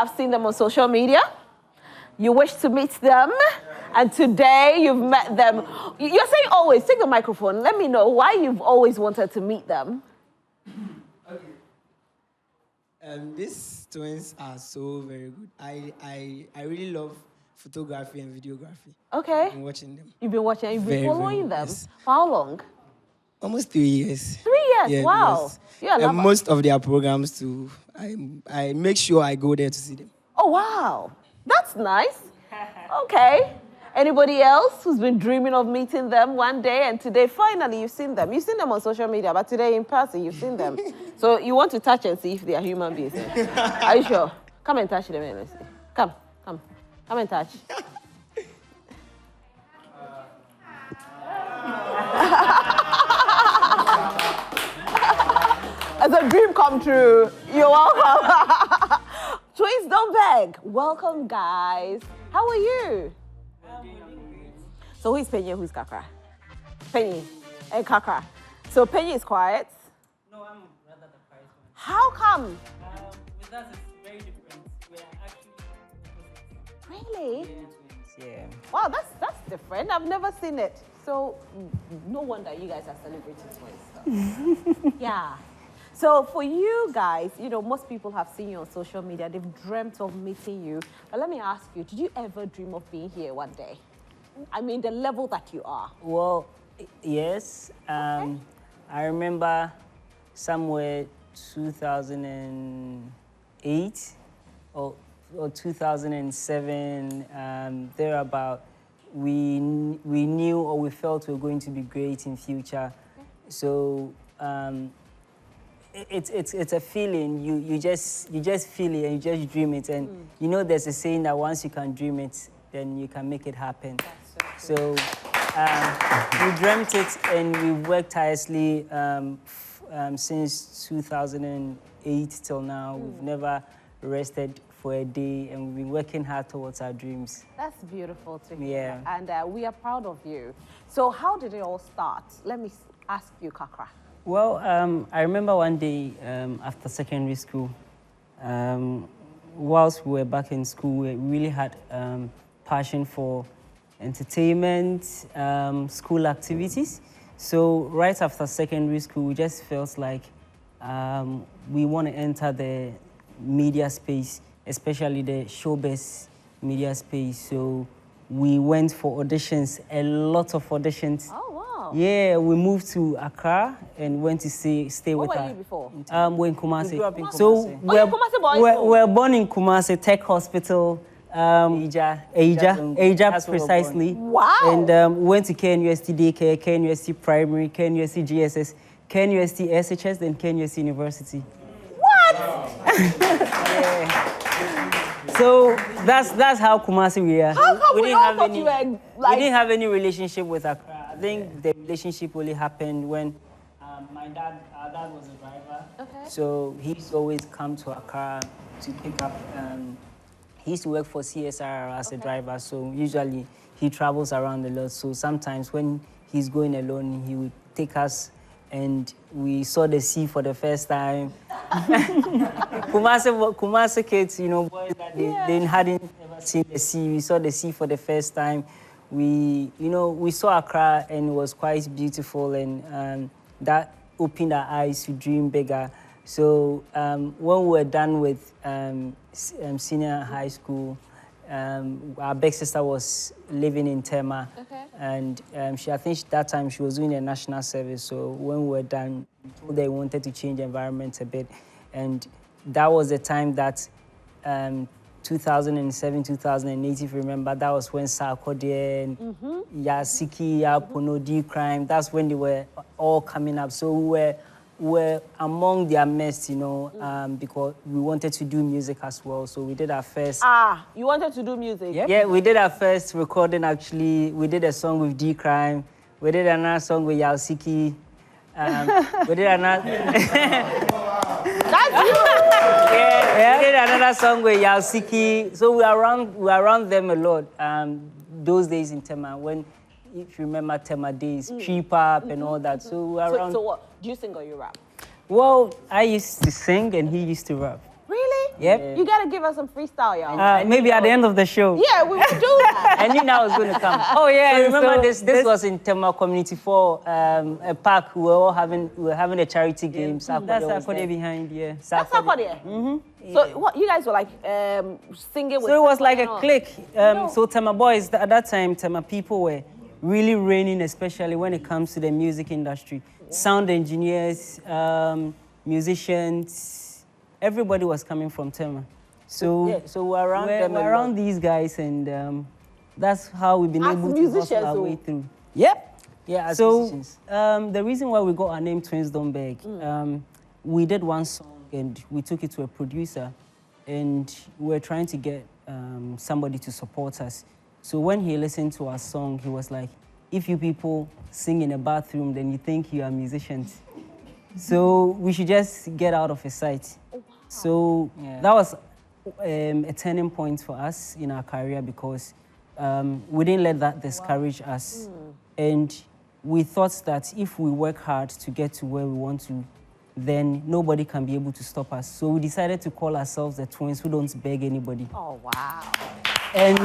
have seen them on social media. You wish to meet them. And today you've met them. You're saying always. Take the microphone. Let me know why you've always wanted to meet them. Okay. These twins are so very good. I really love photography and videography. Okay. I've been watching them. You've been watching. You've been following them. Yes. For how long? Almost 3 years. 3 years. Yeah, wow. Yes. You're a lover. And most of their programs too. I make sure I go there to see them. Oh wow, that's nice. Okay. Anybody else who's been dreaming of meeting them one day and today finally you've seen them? You've seen them on social media, but today in person you've seen them. So you want to touch and see if they are human beings. Are you sure? Come and touch them and let's see. Come and touch. As a dream come true. You're welcome. TwinsDntBeg. Welcome, guys. How are you? So who is Penny and who is Kakra? Penny and Kakra. So Penny is quiet. No, I'm rather the quiet one. How come? With us, it's very different. We're actually Really? twins. Yeah. Wow, that's different. I've never seen it. So no wonder you guys are celebrating twins. So. Yeah. So for you guys, you know, most people have seen you on social media. They've dreamt of meeting you. But let me ask you, did you ever dream of being here one day? I mean, the level that you are. Well, yes. I remember somewhere 2008 or 2007, thereabout, we knew or we felt we were going to be great in future. Okay. So it's a feeling. You just feel it and you just dream it. And you know, there's a saying that once you can dream it, then you can make it happen. So we dreamt it and we worked tirelessly since 2008 till now. We've never rested for a day and we've been working hard towards our dreams. That's beautiful to hear. Yeah. And we are proud of you. So how did it all start? Let me ask you, Kakra. Well, I remember one day after secondary school, whilst we were back in school, we really had passion for entertainment, school activities. So right after secondary school, we just felt like we want to enter the media space, especially the showbiz media space. So we went for auditions, a lot of auditions. Oh, wow. Yeah, we moved to Accra and went to stay with her. Where were you before? We're in Kumasi. We grew up in So Kumasi. Kumasi boys? we're born in Kumasi Tech Hospital. Asia precisely. Wow. And went to KNUST Daycare, KNUST Primary, KNUST GSS, KNUST SHS, then KNUST University. What? Yeah. So that's how Kumasi we are. How come we all thought you were like... We didn't have any relationship with Accra. I think the relationship only happened when our dad was a driver. Okay. So he used to always come to Accra to pick up. He used to work for CSR as a driver, so usually he travels around a lot. So sometimes when he's going alone, he would take us, and we saw the sea for the first time. Kumasi kids, you know, boys that they hadn't ever seen the sea. We saw the sea for the first time. We saw Accra, and it was quite beautiful, and that opened our eyes to dream bigger. So when we were done with senior high school, our big sister was living in Tema. Okay. And I think that time she was doing a national service. So when we were done, they wanted to change the environment a bit. And that was the time that 2007, 2008, if you remember, that was when Sarkodie and Yasiki, Yapono, D-Crime, that's when they were all coming up. So we were among their midst, you know, because we wanted to do music as well. So we did our first... you wanted to do music? Yep. Yeah, we did our first recording, actually. We did a song with D-Crime. We did another song with Yasiki. We did another... That's you! Yeah, we did another song with Yasiki. So we around them a lot. Those days in Tema, when... If you remember Tema days, Trip Up and all that. So we around... So what? Do you sing or you rap? Well, I used to sing and he used to rap. Really? Yep. You gotta give us some freestyle, y'all. Maybe at the end of the show. Yeah, we will do that. I knew that was going to come. Oh yeah. So remember this was in Tema Community for a park. We were having a charity game. That's Akode behind, yeah. That's Akode. So what you guys were like singing with? So it was like a clique. So Tema boys at that time, Tema people were really reigning, especially when it comes to the music industry. Sound engineers, musicians, everybody was coming from Tema. So yeah, so we're around these guys, and that's how we've been able to hustle our way through. Yep. Yeah. As so musicians. The reason why we got our name TwinsDntBeg, we did one song and we took it to a producer, and we were trying to get somebody to support us. So when he listened to our song, he was like, "If you people sing in a bathroom, then you think you are musicians. So we should just get out of his sight." Oh, wow. So that was a turning point for us in our career, because we didn't let that discourage us. And we thought that if we work hard to get to where we want to, then nobody can be able to stop us. So we decided to call ourselves the twins who don't beg anybody. Oh, wow. And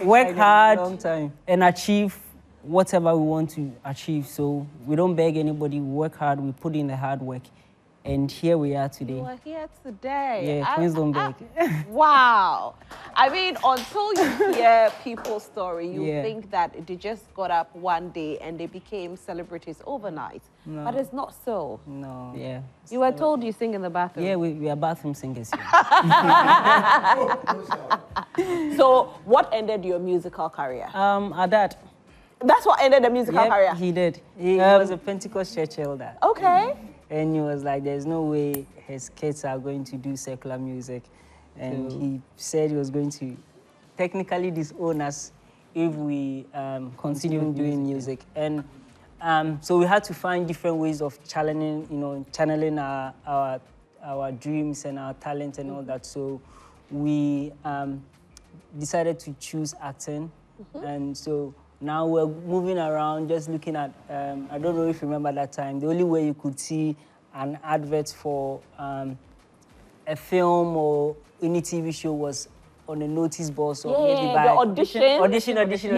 work hard long time. and achieve whatever we want to achieve. So we don't beg anybody, we work hard, we put in the hard work. And here we are today. We're here today. Yeah, TwinsDntBeg. Wow. I mean, until you hear people's story, you think that they just got up one day and they became celebrities overnight. No. But it's not so. No. Yeah. You were told you sing in the bathroom. Yeah, we are bathroom singers. So, what ended your musical career? Our dad. That's what ended the musical career? He did. He was a Pentecost church elder. Okay. And he was like, there's no way his kids are going to do secular music. And he said he was going to technically disown us if we continue doing music. And so we had to find different ways of channeling our dreams and our talent and all that. So we decided to choose acting. And so now we're moving around, just looking at, I don't know if you remember that time, the only way you could see an advert for a film or any TV show was on a notice board. So maybe by audition.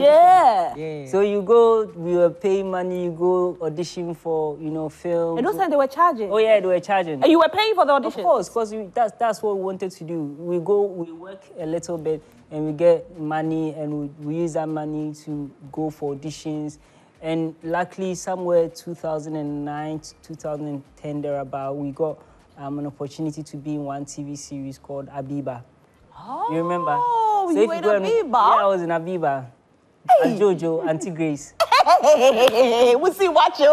Yeah. So you go, we were paying money, you go audition for, film. And those times they were charging? Oh yeah, they were charging. And you were paying for the audition? Of course, because that's what we wanted to do. We work a little bit, and we get money, and we use that money to go for auditions. And luckily, somewhere 2009 to 2010 thereabout, we got an opportunity to be in one TV series called Abiba. Oh, you remember? Oh, so you were in Abiba? Yeah, I was in Abiba. Hey. And Jojo, Auntie Grace. Hey, we see what you.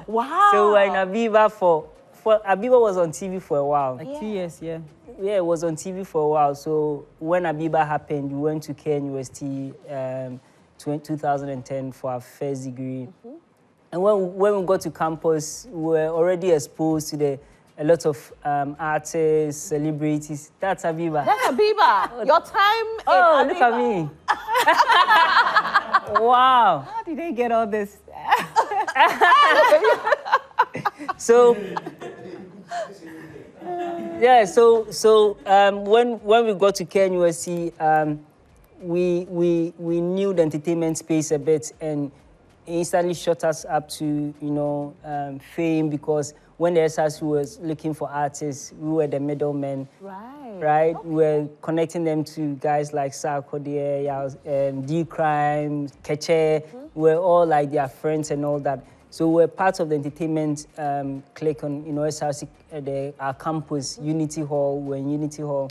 Wow. So we were in Abiba for Abiba was on TV for a while. Like 2 years, yeah. Yeah, it was on TV for a while. So when Abiba happened, we went to KNUST 2010 for our first degree. And when we got to campus, we were already exposed to a lot of artists, celebrities. That's Abiba. That's Abiba. Your time in Abiba. Look at me. Wow. How did they get all this? So, yeah, so when we got to KNUST, we knew the entertainment space a bit, and instantly shot us up to fame, because when the SRC was looking for artists, we were the middlemen. Right. Okay. We were connecting them to guys like Sarkodie, D-Crime, Keche. We were all like their friends and all that. So we're part of the entertainment clique on SRC, our campus, Unity Hall. We're in Unity Hall.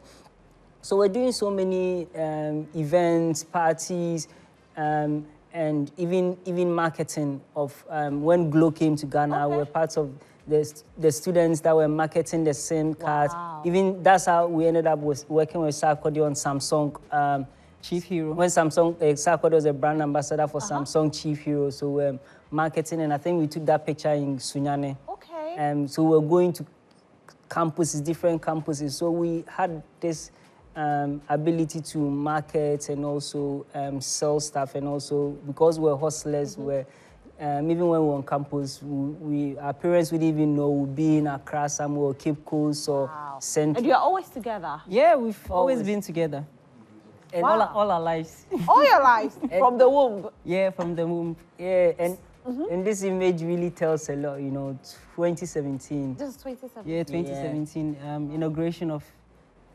So we're doing so many events, parties, and even marketing of when Glow came to Ghana. We're part of the students that were marketing the SIM cards. Even that's how we ended up working with Sarkodie on Samsung. Chief Hero. When Sarkodie was a brand ambassador for Samsung Chief Hero, so we're marketing, and I think we took that picture in Sunyane. Okay. So we're going to campuses, different campuses. So we had this ability to market and also sell stuff, and also because we're hustlers, we're even when we were on campus, our parents wouldn't even know we'd be in Accra somewhere, or Cape Coast, or Central. And you're always together? Yeah, we've always been together. And all our lives. All your lives? From the womb? Yeah, from the womb. Yeah, and this image really tells a lot, 2017. This is 2017? Yeah, 2017, inauguration of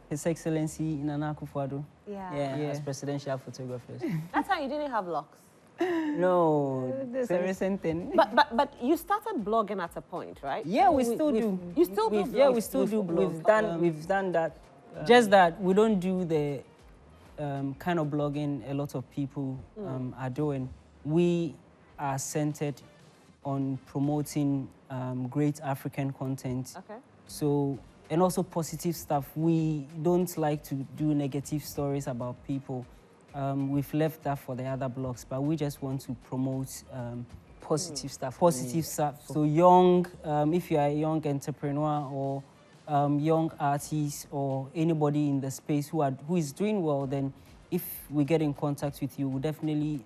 His Excellency Nana Akufo-Addo. Yeah. As presidential photographers. That time you didn't have locks? No. It's a recent thing. But you started blogging at a point, right? Yeah, we still do. You still do? Yeah, we still do blog. We've done that. Just that we don't do the kind of blogging a lot of people are doing. We are centered on promoting great African content. Okay. So, and also positive stuff. We don't like to do negative stories about people. We've left that for the other blogs, but we just want to promote Positive stuff. positive stuff. So young, if you are a young entrepreneur or young artist or anybody in the space who is doing well, then if we get in contact with you, we'll definitely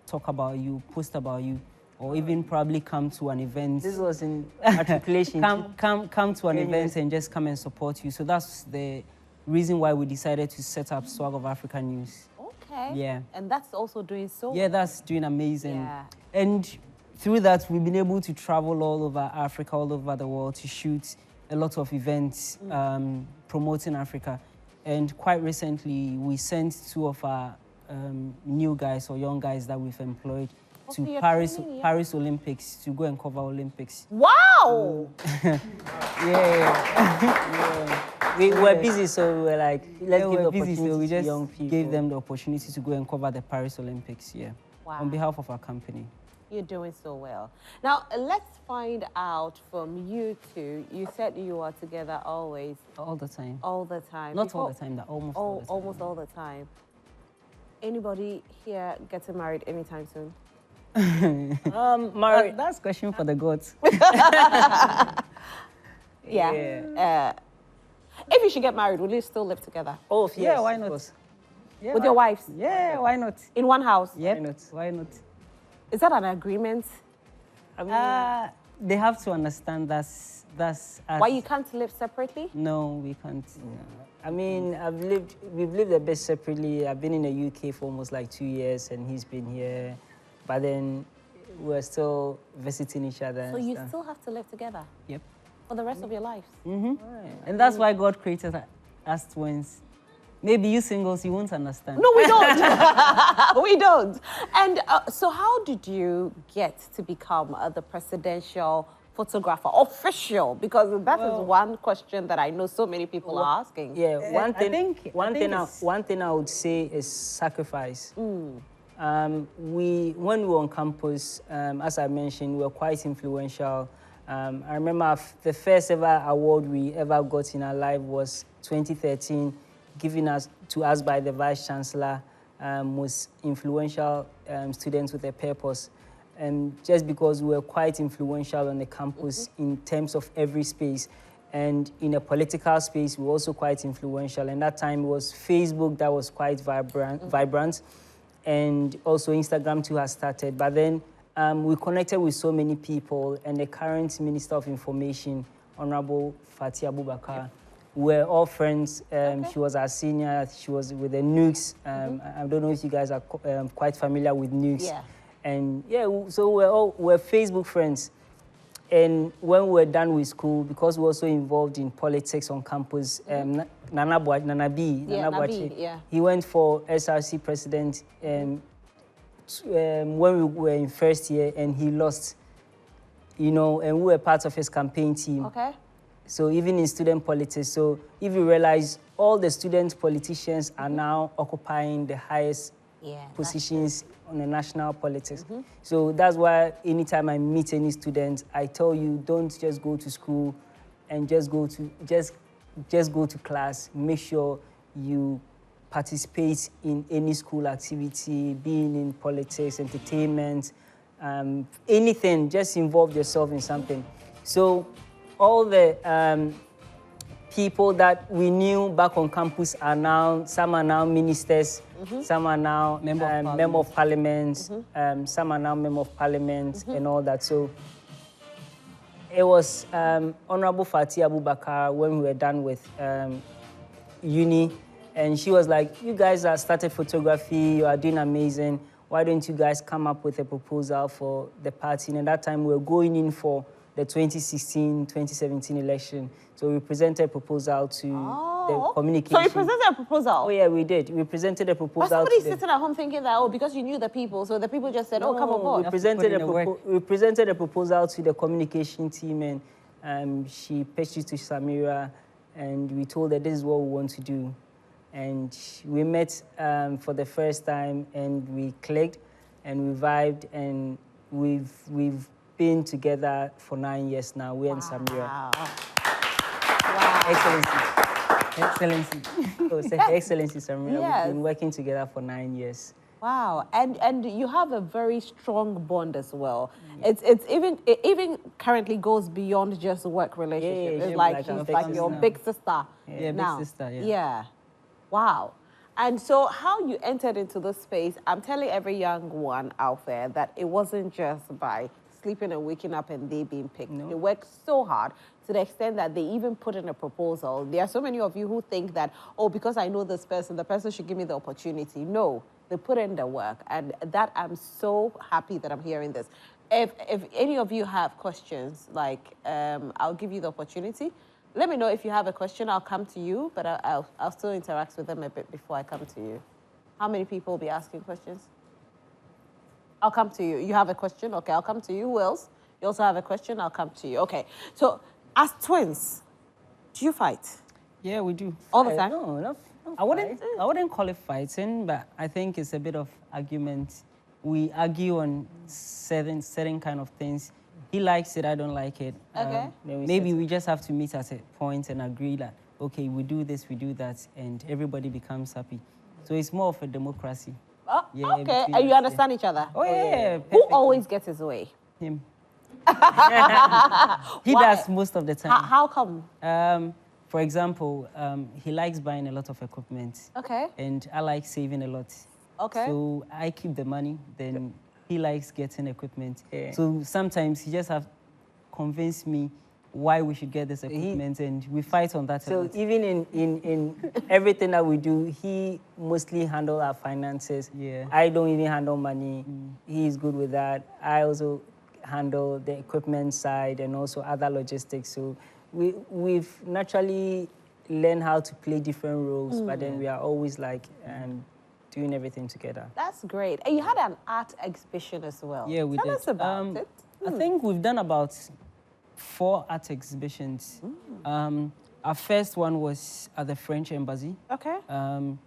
talk about you, post about you, or even probably come to an event. This was in matriculation. come to an event and just come and support you. So that's the reason why we decided to set up Swag of Africa News. Okay. Yeah. And that's also doing so Yeah, that's doing amazing. Yeah. And through that, we've been able to travel all over Africa, all over the world to shoot a lot of events promoting Africa. And quite recently, we sent 2 of our new guys or young guys that we've employed to Paris Olympics to go and cover Olympics. Wow! We were busy, so we were like, let's give the opportunity so we to just young people. gave them the opportunity to go and cover the Paris Olympics, Wow. on behalf of our company. You're doing so well. Now, let's find out from you two. You said you are together always. All the time. All the time. Not all the time, but almost all the time. Almost all the time. Anybody here getting married anytime soon? Married. That's a question for the gods. Yeah. If you should get married, will you still live together? Oh, yes, Yeah, why of not? course. Yeah, With your wives? Yeah, why not? In one house? Yep. not? Why not? Is that an agreement? I mean, They have to understand that's us. Why you can't live separately? No, we can't. I mean, we've lived a bit separately. I've been in the UK for almost like 2 years, and he's been here. But then we're still visiting each other. So and you stuff. still have to live together Yep. for the rest of your lives? And that's why God created us twins. Maybe you singles, you won't understand. No, we don't. We don't. And so how did you get to become the presidential photographer, official? Because that is one question that I know so many people are asking. Yeah, one thing I would say is sacrifice. When we were on campus, as I mentioned, we were quite influential. I remember the first ever award we ever got in our life was 2013, given to us by the Vice Chancellor, most influential students with a purpose. And just because we were quite influential on the campus in terms of every space. And in a political space, we were also quite influential. And that time it was Facebook that was quite vibrant. And also Instagram too has started. But then we connected with so many people, and the current Minister of Information, Honorable Fatia Abubakar, we're all friends. She was our senior. She was with the Nukes. I don't know if you guys are quite familiar with Nukes. Yeah. And yeah, so we're Facebook friends. And when we were done with school, because we were also involved in politics on campus, Nana B, he went for SRC president when we were in first year, and he lost, and we were part of his campaign team. Okay. So even in student politics, so if you realize all the student politicians are now occupying the highest positions on the national politics. So that's why anytime I meet any student, I tell you, don't just go to school and just go to class. Make sure you participate in any school activity, being in politics, entertainment, anything, just involve yourself in something. So all the people that we knew back on campus are now, some are now ministers, some are now member of parliament, some are now member of parliament and all that. So it was Honorable Fatih Abubakar when we were done with uni, and she was like, you guys have started photography, you are doing amazing. Why don't you guys come up with a proposal for the party? And at that time, we were going in for the 2016-2017 election. So we presented a proposal to the communication. So you presented a proposal? Oh, yeah, we did. We presented a proposal. But somebody sitting at home thinking that, oh, because you knew the people, so the people just said, oh, come on board. We presented a proposal to the communication team, and she pitched it to Samira, and we told her this is what we want to do. And we met for the first time, and we clicked, and we vibed, and we've been together for 9 years now. We and Samira. Wow. Excellency. Oh, Excellency Samira. Yes. We've been working together for 9 years. Wow, and you have a very strong bond as well. It even currently goes beyond just work relationship. Yeah, it's like she's like your big sister. Yeah, now. big sister. Yeah. Yeah. Wow. And so how you entered into this space, I'm telling every young one out there that it wasn't just by sleeping and waking up and they being picked. No. They worked so hard to the extent that they even put in a proposal. There are so many of you who think that, oh, because I know this person, the person should give me the opportunity. No, they put in the work. And that I'm so happy that I'm hearing this. If any of you have questions, like I'll give you the opportunity. Let me know if you have a question. I'll come to you, but I'll still interact with them a bit before I come to you. How many people will be asking questions? I'll come to you. You have a question? Okay, I'll come to you. Who else? You also have a question? I'll come to you. Okay. So, as twins, do you fight? Yeah, we do. All the time? No, I wouldn't call it fighting, but I think it's a bit of argument. We argue on certain kind of things. He likes it, I don't like it. Okay. Maybe we just have to meet at a point and agree that, okay, we do this, we do that, and everybody becomes happy. So it's more of a democracy. Oh, Yeah, okay. between And you us, understand each other? Oh, yeah. Who perfectly. always gets his way? Him. Why? He does most of the time. How come? For example, he likes buying a lot of equipment. Okay. And I like saving a lot. Okay. So I keep the money, then he likes getting equipment. Yeah. So sometimes he just have convinced me why we should get this equipment, and we fight on that. a So lot. even in everything that we do, he mostly handle our finances. Yeah. I don't even handle money. He's good with that. I also handle the equipment side and also other logistics. So we've naturally learned how to play different roles, but then we are always like doing everything together. That's great. And you had an art exhibition as well. Yeah, we Tell did. us about it. I think we've done about 4 art exhibitions. Our first one was at the French Embassy. Okay. And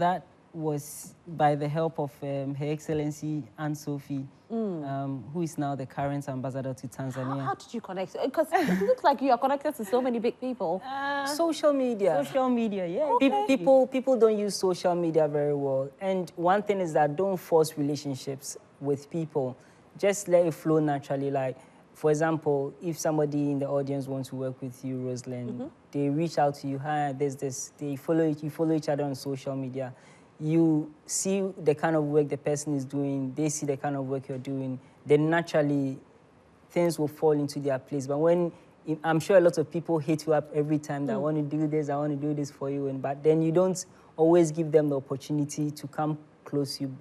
that was by the help of Her Excellency Anne-Sophie, who is now the current ambassador to Tanzania. How did you connect? Because it looks like you are connected to so many big people. Social media. Social media, yeah. People don't use social media very well. And one thing is that don't force relationships with people. Just let it flow naturally. Like, for example, if somebody in the audience wants to work with you, Rosalind, they reach out to you, hi, there's this, you follow each other on social media. You see the kind of work the person is doing, they see the kind of work you're doing, then naturally things will fall into their place. But when, I'm sure a lot of people hit you up every time that I want to do this, I want to do this for you, but then you don't always give them the opportunity to come close to you,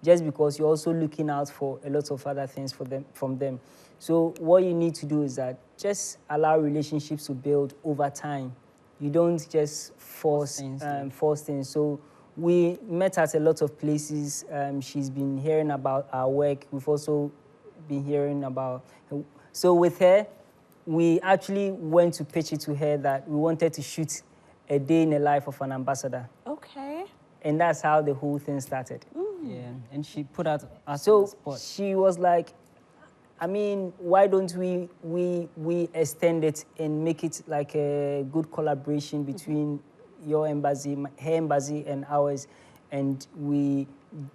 just because you're also looking out for a lot of other things from them. So what you need to do is that just allow relationships to build over time. You don't just force things. So we met at a lot of places. She's been hearing about our work. We've also been hearing about her. So with her, we actually went to pitch it to her that we wanted to shoot a day in the life of an ambassador. Okay. And that's how the whole thing started. Yeah, and she put out us So on the spot. she was like, I mean, why don't we extend it and make it like a good collaboration between your embassy, her embassy, and ours, and we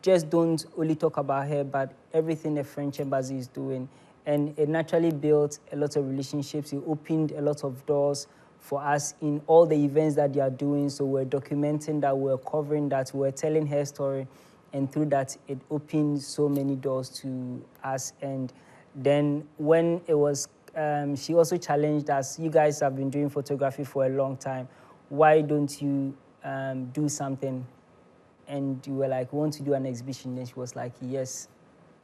just don't only talk about her, but everything the French embassy is doing. And it naturally built a lot of relationships. It opened a lot of doors for us in all the events that they are doing. So we're documenting that, we're covering that, we're telling her story. And through that, it opened so many doors to us. And then when it was, she also challenged us, you guys have been doing photography for a long time. Why don't you do something? And you were like, want to do an exhibition? And she was like, yes,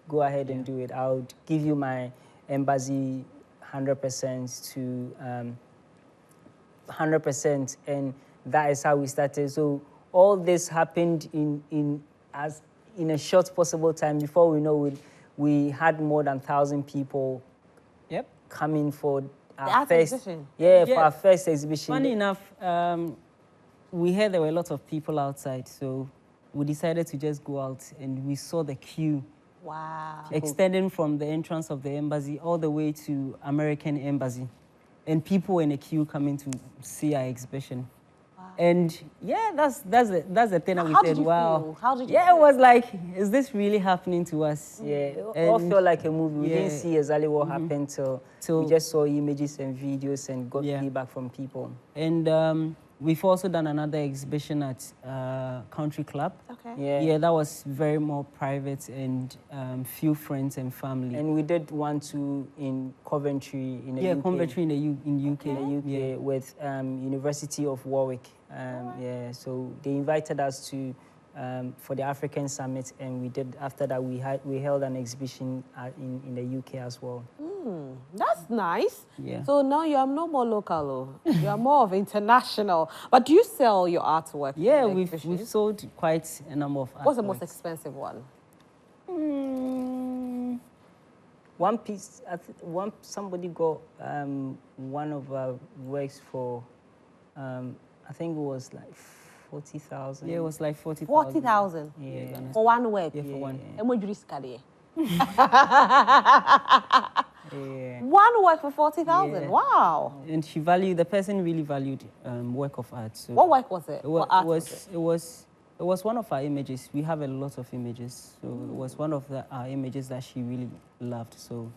go ahead and do it. I'll give you my embassy 100% to 100%. And that is how we started. So all this happened in a short possible time. Before we know it, we had more than 1,000 people coming for our first exhibition. For our first exhibition. Funny enough, we heard there were a lot of people outside, so we decided to just go out, and we saw the queue. Wow. Extending from the entrance of the embassy all the way to American embassy, and people were in a queue coming to see our exhibition. And yeah, that's the thing that we said. Wow. Feel? How did you? Yeah, it was like, is this really happening to us? Yeah, it all felt like a movie. We didn't see exactly what happened till we just saw images and videos and got feedback from people. And we've also done another exhibition at Country Club. Okay. Yeah, that was very more private and few friends and family. And we did one too in Coventry in the UK. Coventry in UK. In the UK with University of Warwick. Yeah, so they invited us to for the African Summit, and we did. After that, we held an exhibition in the UK as well. That's nice. Yeah. So now you are no more local, you are more of international. But do you sell your artwork? Yeah, we've sold quite a number of artworks. What's the most expensive one? One piece. Somebody got one of our works for. I think it was like 40,000. Yeah, it was like 40,000. 40,000. Yeah. For one work. Yeah, for one. Yeah. One work for 40,000. Yeah. Wow. And the person really valued work of art. So What work was it? What art it was one of our images. We have a lot of images. So it was one of our images that she really loved. So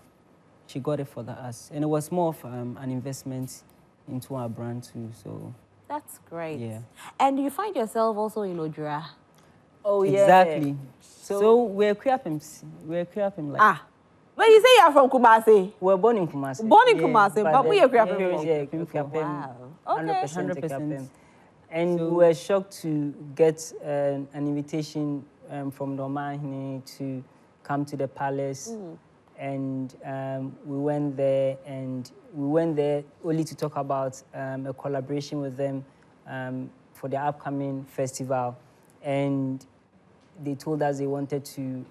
she got it for us. And it was more of an investment into our brand too. So that's great. Yeah. And you find yourself also in Odra. Oh, yeah. Exactly. So we're Kwiapim. Like... But you say you're from Kumasi. We're born in Kumasi. Born in Kumasi, but we are Kwiapim. Yeah, wow. Okay. 100%. And we were shocked to get an invitation from the Omahine to come to the palace. And we went there, only to talk about a collaboration with them for the upcoming festival. And they told us they wanted to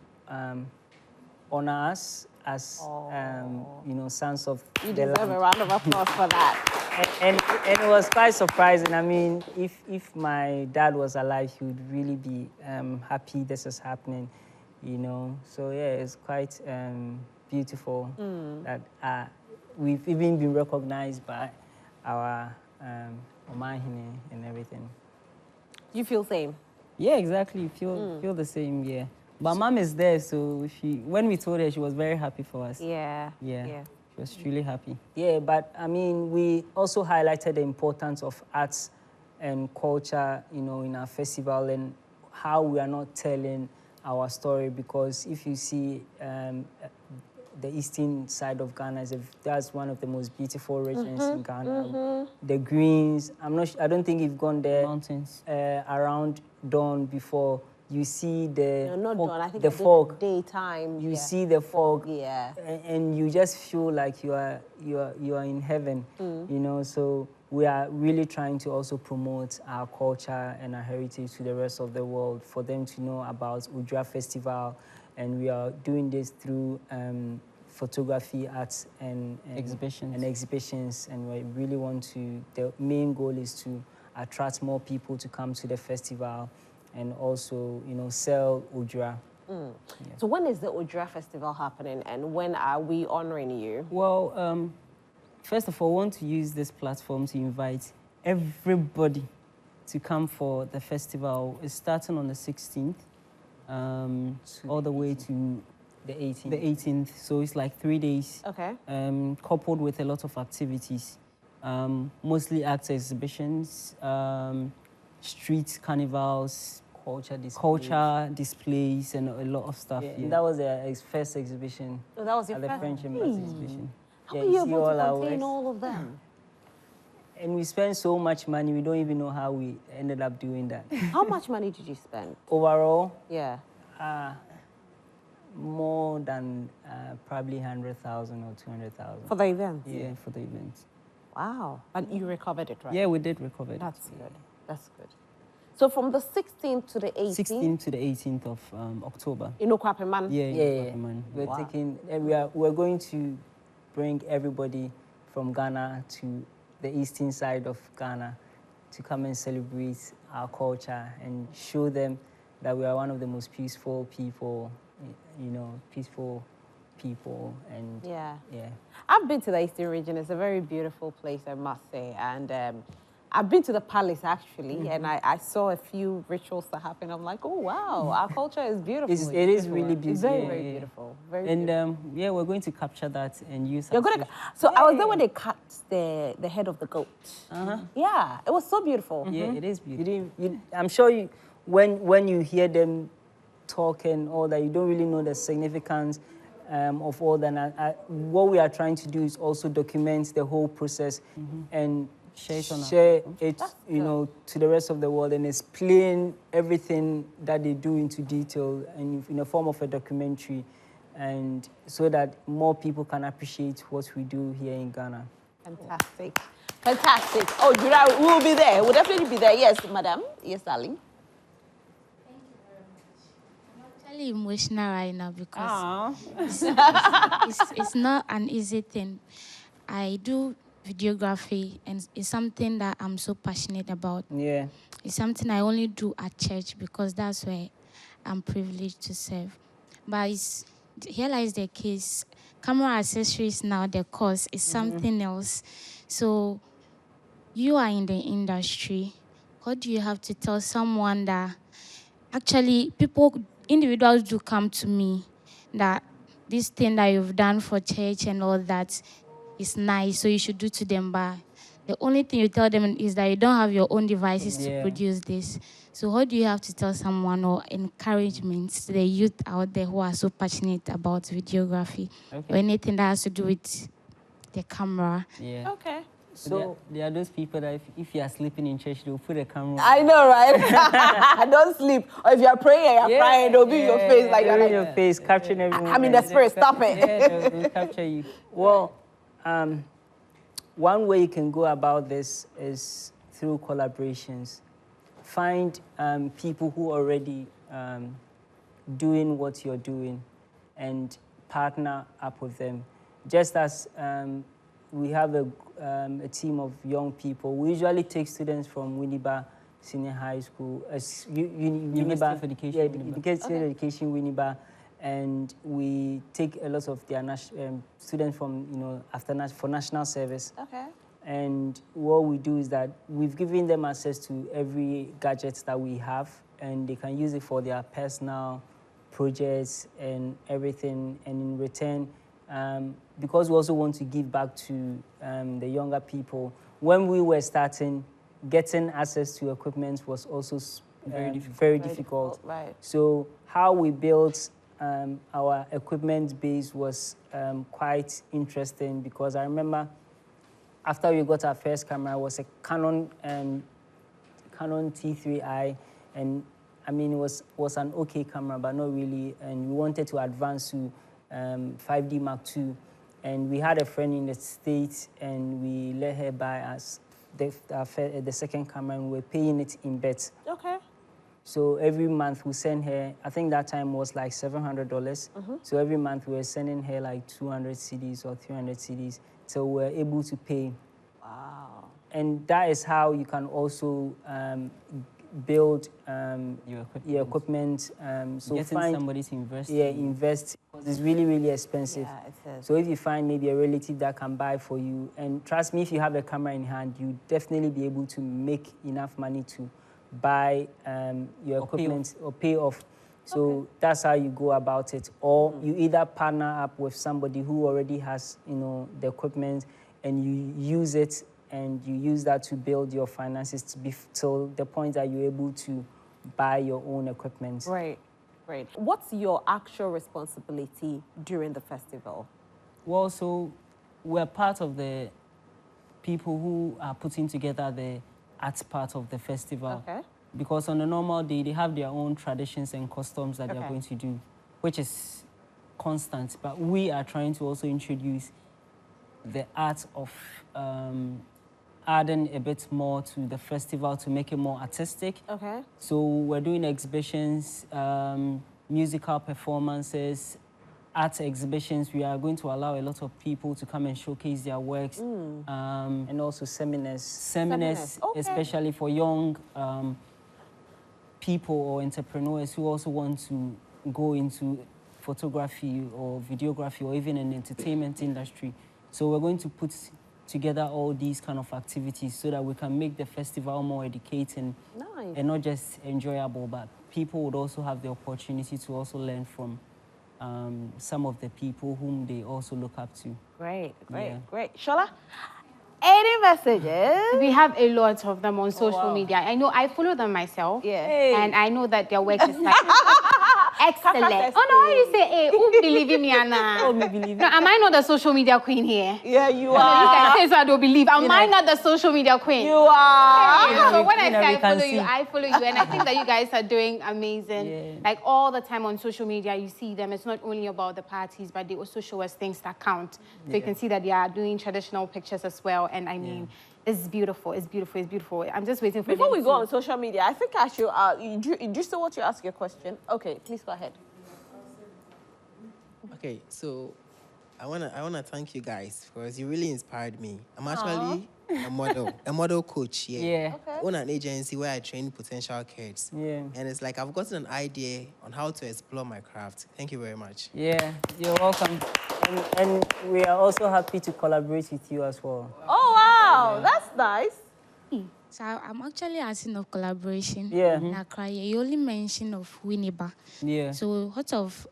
honor us as sons of the land. You deserve a round of applause for that. And it was quite surprising. I mean, if my dad was alive, he would really be happy this is happening, you know. So yeah, it's quite beautiful that we've even been recognized by our Omahine and everything. You feel same? Yeah, exactly. Feel the same. Yeah. But Mom is there, so when we told her, she was very happy for us. Yeah. She was truly happy. Yeah, but I mean, we also highlighted the importance of arts and culture, you know, in our festival, and how we are not telling our story, because if you see the eastern side of Ghana, that's one of the most beautiful regions in Ghana. The greens, I don't think you've gone there. Mountains. Around dawn before. You see the I think the fog. Daytime. You see the fog. Yeah. And you just feel like you are in heaven. You know, so we are really trying to also promote our culture and our heritage to the rest of the world, for them to know about Udra Festival, and we are doing this through photography, arts, and exhibitions. And we really want to. The main goal is to attract more people to come to the festival, and also, you know, sell Udra. Yeah. So when is the Udra Festival happening, and when are we honoring you? Well, first of all, I want to use this platform to invite everybody to come for the festival. It's starting on the 16th, all the way to the 18th. The 18th. So it's like 3 days. Okay. Coupled with a lot of activities. mostly arts exhibitions, street carnivals, culture displays, and a lot of stuff. Yeah, Yeah. and that was the first exhibition. So that was your at the first. French Embassy exhibition. How Yeah, were you see able to all our contain works. all of them? And we spent so much money, we don't even know how we ended up doing that. How much money did you spend? Overall, Yeah. more than probably 100,000 or 200,000. For the event? Yeah, for the event. Wow. And you recovered it, right? Yeah, we did recover it. That's good. That's good. So from the 16th to the 18th? 16th to the 18th of October. In Okwapeman? Yeah. Man. We're Wow. taking, we're going to bring everybody from Ghana to the eastern side of Ghana to come and celebrate our culture and show them that we are one of the most peaceful people, peaceful people. And Yeah. yeah. I've been to the Eastern region. It's a very beautiful place, I must say. And I've been to the palace, actually, and I saw a few rituals that happen. I'm like, oh, wow, our culture is beautiful. It is really beautiful. It's very, Yeah, very yeah. beautiful. Very And beautiful. yeah, we're going to capture that and use You're our gonna, social- so I was there when they cut the head of the goat. Yeah, it was so beautiful. Yeah, it is beautiful. I'm sure when you hear them talk and all that, you don't really know the significance of all that. What we are trying to do is also document the whole process and share it, to the rest of the world and explain everything that they do into detail and in the form of a documentary, and so that more people can appreciate what we do here in Ghana. Fantastic. Fantastic. Oh, Jura, we will be there. We'll definitely be there. Yes, madam. Yes, darling. Really emotional right now because it's not an easy thing. I do videography and it's something that I'm so passionate about. Yeah. It's something I only do at church because that's where I'm privileged to serve. But here lies the case. Camera accessories now, the cost is something else. So you are in the industry. What do you have to tell someone that actually individuals do come to me that this thing that you've done for church and all that is nice, so you should do to them, but the only thing you tell them is that you don't have your own devices to produce this. So what do you have to tell someone or encouragement to the youth out there who are so passionate about videography or anything that has to do with the camera? Yeah. Okay. So there are those people that if you are sleeping in church, they'll put a camera. I know, right? Don't sleep. Or if you're praying and you're crying, they'll be in your face like you're in like, your face, capturing everyone. I'm in the spirit, stop it. Yeah, they'll capture you. Well, one way you can go about this is through collaborations. Find people who are already doing what you're doing and partner up with them. Just as we have a team of young people, we usually take students from Winneba Senior High School, University of Education, yeah, Winneba. University of Education Winneba, and we take a lot of their students from for national service. Okay. And what we do is that we've given them access to every gadget that we have, and they can use it for their personal projects and everything. And in return, because we also want to give back to the younger people, when we were starting, getting access to equipment was also very difficult. Right. So how we built our equipment base was quite interesting, because I remember after we got our first camera, it was a Canon T3i, and I mean, it was an okay camera, but not really, and we wanted to advance to 5D Mark II, and we had a friend in the States, and we let her buy us the second camera, and we were paying it in bets. Okay. So every month we send her, I think that time was like $700. So every month we were sending her like 200 CDs or 300 CDs. So we're able to pay. Wow. And that is how you can also build your equipment. So Getting find somebody to invest. invest, because it's really, really expensive. Yeah, it is. So if you find maybe a relative that can buy for you, and trust me, if you have a camera in hand, you definitely be able to make enough money to buy your equipment or pay off. So that's how you go about it. Or you either partner up with somebody who already has, the equipment, and you use it and you use that to build your finances to be till the point that you're able to buy your own equipment. Right, right. What's your actual responsibility during the festival? Well, so we're part of the people who are putting together the arts part of the festival. Okay. Because on a normal day, they have their own traditions and customs that they're going to do, which is constant. But we are trying to also introduce the art of adding a bit more to the festival to make it more artistic. Okay. So we're doing exhibitions, musical performances, art exhibitions. We are going to allow a lot of people to come and showcase their works. And also seminars. Seminars, Okay. especially for young people or entrepreneurs who also want to go into photography or videography or even an entertainment industry. So we're going to put together all these kind of activities so that we can make the festival more educating and not just enjoyable, but people would also have the opportunity to also learn from some of the people whom they also look up to. Great, great, Yeah. great. Shola, any messages? We have a lot of them on social media. I know I follow them myself. Yeah. And I know that their work is like excellent. Oh no, why you say, hey, who believe in me, Anna? Oh, me believe No, am I not the social media queen here? Yeah, you No, you are. guys say so I don't believe. Am I not the social media queen? You are. Yeah, so when I You know, say we I can follow you, see. I follow you. And I think that you guys are doing amazing. Yeah. Like all the time on social media, you see them. It's not only about the parties, but they also show us things that count. So you can see that they are doing traditional pictures as well. And I mean, it's beautiful. It's beautiful. It's beautiful. I'm just waiting for Before them we go to- on social media, I think I should, do you still want to ask your question? Okay, please go ahead. Okay, so I wanna thank you guys because you really inspired me. I'm actually a model coach here. Yeah. Okay. I own an agency where I train potential kids. Yeah. And it's like I've gotten an idea on how to explore my craft. Thank you very much. Yeah, you're welcome. And we are also happy to collaborate with you as well. Oh, wow. That's nice. So I'm actually asking of collaboration. Yeah. In Accra. You only mentioned of Winneba. Yeah. So what of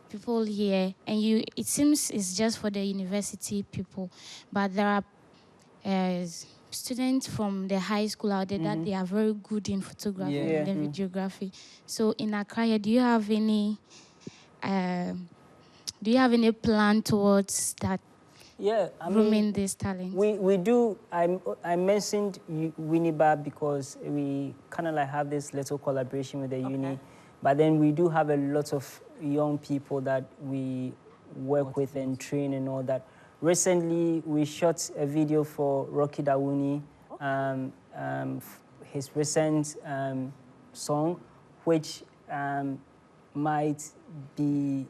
people here, and it seems it's just for the university people, but there are students from the high school out there that they are very good in photography Yeah. and videography. So in Accra, do you have any plan towards that, Yeah, I mean, grooming this talent? we do. I mentioned Winneba because we kind of like have this little collaboration with the uni, but then we do have a lot of young people that we work with and train and all that. Recently, we shot a video for Rocky Dawuni, his recent song, which might be,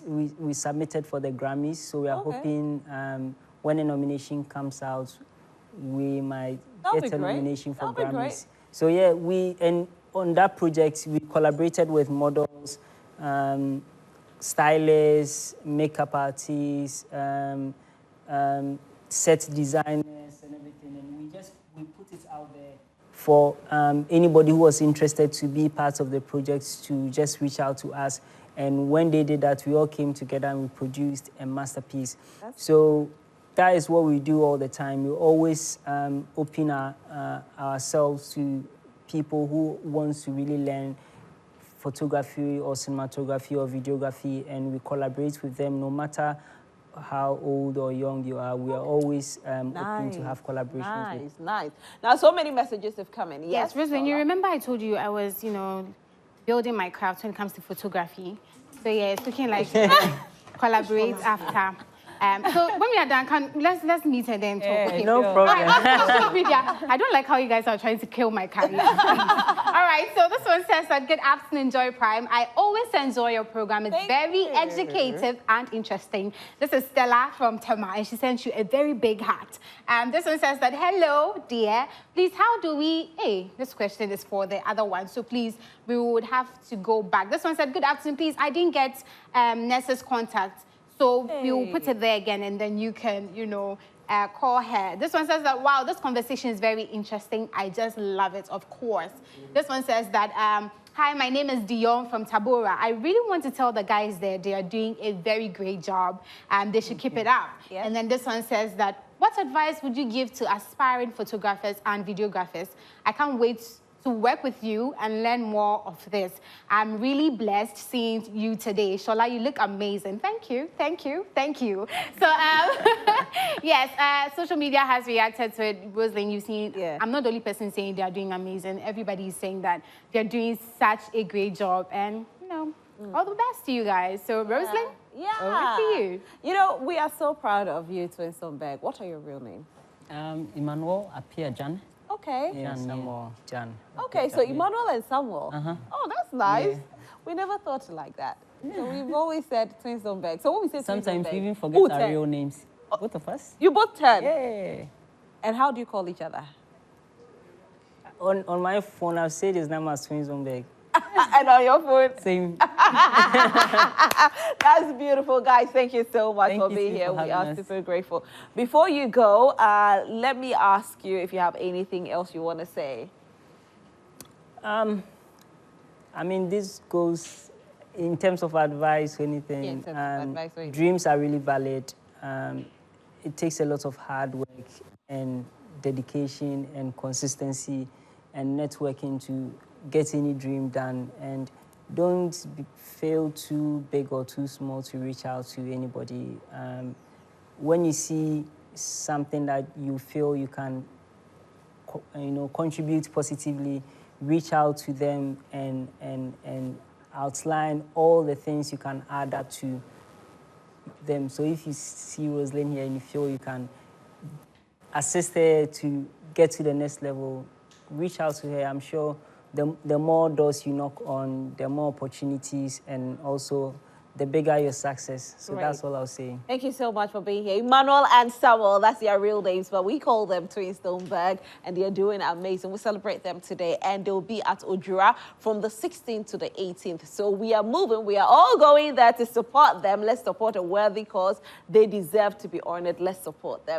we submitted for the Grammys, so we are hoping when a nomination comes out, we might That'll get be a great. nomination for That'll be great. Grammys. So yeah, and on that project, we collaborated with models, stylists, makeup artists, set designers and everything, and we put it out there for anybody who was interested to be part of the project to just reach out to us. And when they did that, we all came together and we produced a masterpiece. So that is what we do all the time. We always open ourselves to people who want to really learn photography or cinematography or videography, and we collaborate with them no matter how old or young you are. We are always open to have collaborations with. Nice. Now, so many messages have come in. Yes, Rose, when you remember I told you I was, building my craft when it comes to photography. So yeah, it's looking like collaborate after. So when we are done, let's meet and then talk. Okay. No All problem. right, social media. I don't like how you guys are trying to kill my career. All right, so this one says that good afternoon, Joy Prime. I always enjoy your program. It's very educative and interesting. This is Stella from Tema, and she sent you a very big hat. This one says that, hello, dear. Please, how do we... Hey, this question is for the other one, so please, we would have to go back. This one said, good afternoon, please. I didn't get Nessa's contact. So we'll put it there again, and then you can, call her. This one says that, wow, this conversation is very interesting. I just love it, of course. This one says that, hi, my name is Dion from Tabora. I really want to tell the guys there they are doing a very great job. They should keep it up. Yes. And then this one says that, what advice would you give to aspiring photographers and videographers? I can't wait to work with you and learn more of this. I'm really blessed seeing you today. Shola, you look amazing. Thank you, thank you, thank you. So, yes, social media has reacted to it. Rosalind, you've seen, I'm not the only person saying they are doing amazing. Everybody is saying that they're doing such a great job. And, you know, all the best to you guys. So, Rosalind, over to you. You know, we are so proud of you, TwinsDntBeg. What are your real names? Emmanuel Apia Jan. Okay. Jan, Samuel, Jan. Okay, so Emmanuel and Samuel. Oh, that's nice. Yeah. We never thought like that. So we've always said TwinsDntBeg. So when we say sometimes TwinsDntBeg, we even forget our real names. Both of us. You both turn? Yeah. And how do you call each other? On my phone, I've said his name as TwinsDntBeg. And on your phone? Same. That's beautiful, guys. Thank you so much for being here. We are super grateful. Before you go, let me ask you if you have anything else you want to say. I mean, this goes in terms of advice or anything. Yeah, in terms of advice or anything. Dreams are really valid. It takes a lot of hard work and dedication and consistency and networking to get any dream done, and don't feel too big or too small to reach out to anybody. When you see something that you feel you can, contribute positively, reach out to them and outline all the things you can add up to them. So if you see Rosalind here and you feel you can assist her to get to the next level, reach out to her. I'm sure the more doors you knock on, the more opportunities, and also the bigger your success. So that's all I'll say. Thank you so much for being here. Emmanuel and Samuel, that's their real names, but we call them TwinsDntBeg, and they're doing amazing. We celebrate them today, and they'll be at Ojura from the 16th to the 18th. So we are moving. We are all going there to support them. Let's support a worthy cause. They deserve to be honored. Let's support them.